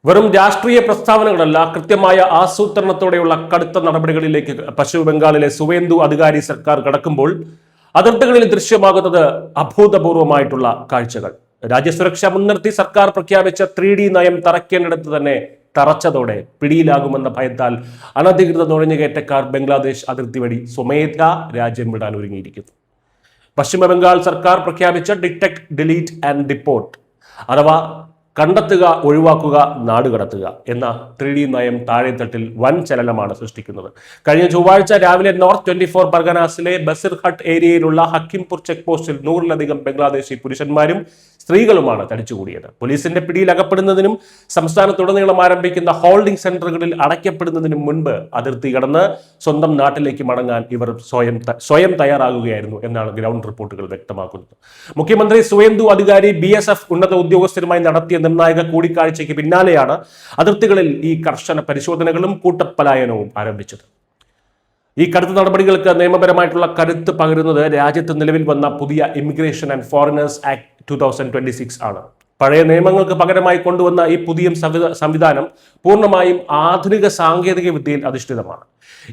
വെറും രാഷ്ട്രീയ പ്രസ്താവനകളല്ല, കൃത്യമായ ആസൂത്രണത്തോടെയുള്ള കടുത്ത നടപടികളിലേക്ക് പശ്ചിമ ബംഗാളിലെ സുവേന്ദു അധികാരി സർക്കാർ കടക്കുമ്പോൾ അതിർത്തികളിൽ ദൃശ്യമാകുന്നത് അഭൂതപൂർവമായിട്ടുള്ള കാഴ്ചകൾ. രാജ്യസുരക്ഷ മുൻനിർത്തി സർക്കാർ പ്രഖ്യാപിച്ച 3D നയം തറയ്ക്കേണ്ടിടത്ത് തന്നെ തറച്ചതോടെ പിടിയിലാകുമെന്ന ഭയത്താൽ അനധികൃത നുഴഞ്ഞുകയറ്റക്കാർ ബംഗ്ലാദേശ് അതിർത്തി വഴി സ്വമേധാ രാജ്യം വിടാൻ ഒരുങ്ങിയിരിക്കുന്നു. പശ്ചിമ ബംഗാൾ സർക്കാർ പ്രഖ്യാപിച്ച ഡിറ്റക്ട്, ഡിലീറ്റ് ആൻഡ് ഡിപ്പോർട്ട് അഥവാ കണ്ടെത്തുക, ഒഴിവാക്കുക, നാടുകടത്തുക എന്ന 3D നയം താഴെത്തട്ടിൽ വൻ ചലനമാണ് സൃഷ്ടിക്കുന്നത്. കഴിഞ്ഞ ചൊവ്വാഴ്ച രാവിലെ നോർത്ത് 24 പർഗനാസിലെ ബസിർഹട്ട് ഏരിയയിലുള്ള ഹക്കിംപൂർ ചെക്ക് പോസ്റ്റിൽ 100-ലധികം ബംഗ്ലാദേശി പുരുഷന്മാരും സ്ത്രീകളുമാണ് തടിച്ചുകൂടിയത്. പോലീസിന്റെ പിടിയിൽ അകപ്പെടുന്നതിനും സംസ്ഥാനത്തുടനീളം ആരംഭിക്കുന്ന ഹോൾഡിംഗ് സെന്ററുകളിൽ അടയ്ക്കപ്പെടുന്നതിനും മുൻപ് അതിർത്തി കടന്ന് സ്വന്തം നാട്ടിലേക്ക് മടങ്ങാൻ ഇവർ സ്വയം തയ്യാറാകുകയായിരുന്നു എന്നാണ് ഗ്രൗണ്ട് റിപ്പോർട്ടുകൾ വ്യക്തമാക്കുന്നത്. മുഖ്യമന്ത്രി സുവേന്ദു അധികാരി BSF ഉന്നത ഉദ്യോഗസ്ഥരുമായി നടത്തിയ നിർണായക കൂടിക്കാഴ്ചയ്ക്ക് പിന്നാലെയാണ് അതിർത്തികളിൽ ഈ കർശന പരിശോധനകളും കൂട്ടപ്പലായനവും ആരംഭിച്ചത്. ഈ കടുത്ത നടപടികൾക്ക് നിയമപരമായിട്ടുള്ള കരുത്ത് പകരുന്നത് രാജ്യത്ത് നിലവിൽ വന്ന പുതിയ ഇമിഗ്രേഷൻ ആൻഡ് ഫോറിനേഴ്സ് ആക്ട് 2026 ആണ്. പഴയ നിയമങ്ങൾക്ക് പകരമായി കൊണ്ടുവന്ന ഈ പുതിയ സംവിധാനം പൂർണ്ണമായും ആധുനിക സാങ്കേതിക വിദ്യയിൽ അധിഷ്ഠിതമാണ്.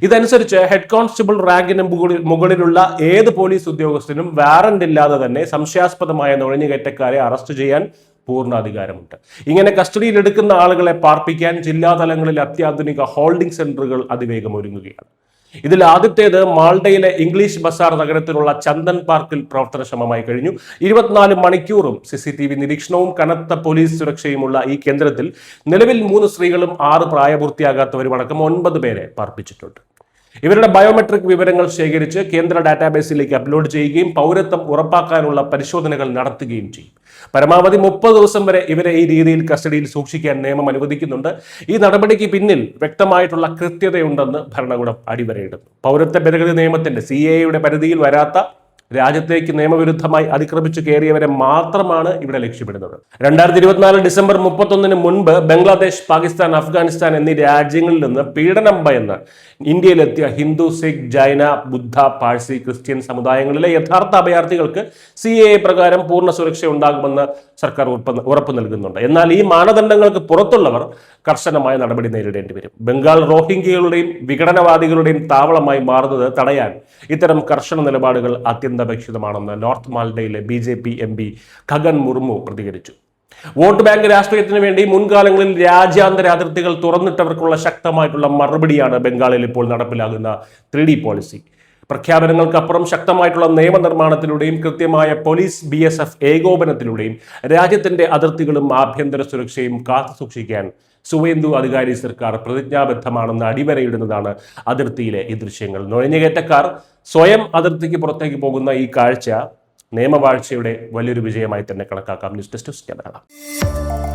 ഇതനുസരിച്ച് ഹെഡ് കോൺസ്റ്റബിൾ റാങ്കിന് മുകളിലുള്ള ഏത് പോലീസ് ഉദ്യോഗസ്ഥനും വാറന്റ് ഇല്ലാതെ തന്നെ സംശയാസ്പദമായ നുഴഞ്ഞുകയറ്റക്കാരെ അറസ്റ്റ് ചെയ്യാൻ പൂർണ്ണ അധികാരമുണ്ട്. ഇങ്ങനെ കസ്റ്റഡിയിൽ എടുക്കുന്ന ആളുകളെ പാർപ്പിക്കാൻ ജില്ലാതലങ്ങളിൽ അത്യാധുനിക ഹോൾഡിംഗ് സെന്ററുകൾ അതിവേഗം ഒരുങ്ങുകയാണ്. ഇതിൽ ആദ്യത്തേത് മാൾഡയിലെ ഇംഗ്ലീഷ് ബസാർ നഗരത്തിലുള്ള ചന്ദൻ പാർക്കിൽ പ്രവർത്തനക്ഷമമായി കഴിഞ്ഞു. 24 മണിക്കൂറും CCTV നിരീക്ഷണവും കനത്ത പോലീസ് സുരക്ഷയുമുള്ള ഈ കേന്ദ്രത്തിൽ നിലവിൽ 3 സ്ത്രീകളും 6 പ്രായപൂർത്തിയാകാത്തവരുമടക്കം 9 പേരെ പാർപ്പിച്ചിട്ടുണ്ട്. ഇവരുടെ ബയോമെട്രിക് വിവരങ്ങൾ ശേഖരിച്ച് കേന്ദ്ര ഡാറ്റാബേസിലേക്ക് അപ്ലോഡ് ചെയ്യുകയും പൗരത്വം ഉറപ്പാക്കാനുള്ള പരിശോധനകൾ നടത്തുകയും ചെയ്യും. പരമാവധി 30 ദിവസം വരെ ഇവരെ ഈ രീതിയിൽ കസ്റ്റഡിയിൽ സൂക്ഷിക്കാൻ നിയമം അനുവദിക്കുന്നുണ്ട്. ഈ നടപടിക്ക് പിന്നിൽ വ്യക്തമായിട്ടുള്ള കൃത്യതയുണ്ടെന്ന് ഭരണകൂടം അടിവരയിടുന്നു. പൗരത്വ ഭേദഗതി നിയമത്തിന്റെ CAA പരിധിയിൽ വരാത്ത രാജ്യത്തേക്ക് നിയമവിരുദ്ധമായി അതിക്രമിച്ചു കയറിയവരെ മാത്രമാണ് ഇവിടെ ലക്ഷ്യമിടുന്നത്. 2024 ഡിസംബർ 31 മുൻപ് ബംഗ്ലാദേശ്, പാകിസ്ഥാൻ, അഫ്ഗാനിസ്ഥാൻ എന്നീ രാജ്യങ്ങളിൽ നിന്ന് പീഡനം ഭയന്ന് ഇന്ത്യയിലെത്തിയ ഹിന്ദു, സിഖ്, ജൈന, ബുദ്ധ, പാഴ്സി, ക്രിസ്ത്യൻ സമുദായങ്ങളിലെ യഥാർത്ഥ അഭയാർത്ഥികൾക്ക് CAA പ്രകാരം പൂർണ്ണ സുരക്ഷ ഉണ്ടാകുമെന്ന് സർക്കാർ ഉറപ്പ് നൽകുന്നുണ്ട്. എന്നാൽ ഈ മാനദണ്ഡങ്ങൾക്ക് പുറത്തുള്ളവർ കർശനമായ നടപടി നേരിടേണ്ടി വരും. ബംഗാൾ റോഹിംഗ്യകളുടെയും വിഘടനവാദികളുടെയും താവളമായി മാറുന്നത് തടയാൻ ഇത്തരം കർശന നിലപാടുകൾ അത്യന്താപേക്ഷിതമാണെന്ന് north മാൽഡയിലെ BJP MP Khagen Murmu പ്രതികരിച്ചു. വോട്ട് ബാങ്ക് രാഷ്ട്രീയത്തിന് വേണ്ടി മുൻകാലങ്ങളിൽ രാജ്യാന്തര അതിർത്തികൾ തുറന്നിട്ടവർക്കുള്ള ശക്തമായിട്ടുള്ള മറുപടിയാണ് ബംഗാളിൽ ഇപ്പോൾ നടപ്പിലാകുന്ന 3D പോളിസി. പ്രഖ്യാപനങ്ങൾക്കപ്പുറം ശക്തമായിട്ടുള്ള നിയമനിർമ്മാണത്തിലൂടെയും കൃത്യമായ പോലീസ് BSF ഏകോപനത്തിലൂടെയും രാജ്യത്തിന്റെ അതിർത്തികളും ആഭ്യന്തര സുരക്ഷയും കാത്തുസൂക്ഷിക്കാൻ സുവേന്ദു അധികാരി സർക്കാർ പ്രതിജ്ഞാബദ്ധമാണെന്ന് അടിവരയിടുന്നതാണ് അതിർത്തിയിലെ ഈ ദൃശ്യങ്ങൾ. നുഴഞ്ഞുകയറ്റക്കാർ സ്വയം അതിർത്തിക്ക് പുറത്തേക്ക് പോകുന്ന ഈ കാഴ്ച നിയമവാഴ്ചയുടെ വലിയൊരു വിജയമായി തന്നെ കണക്കാക്കാം. News desk.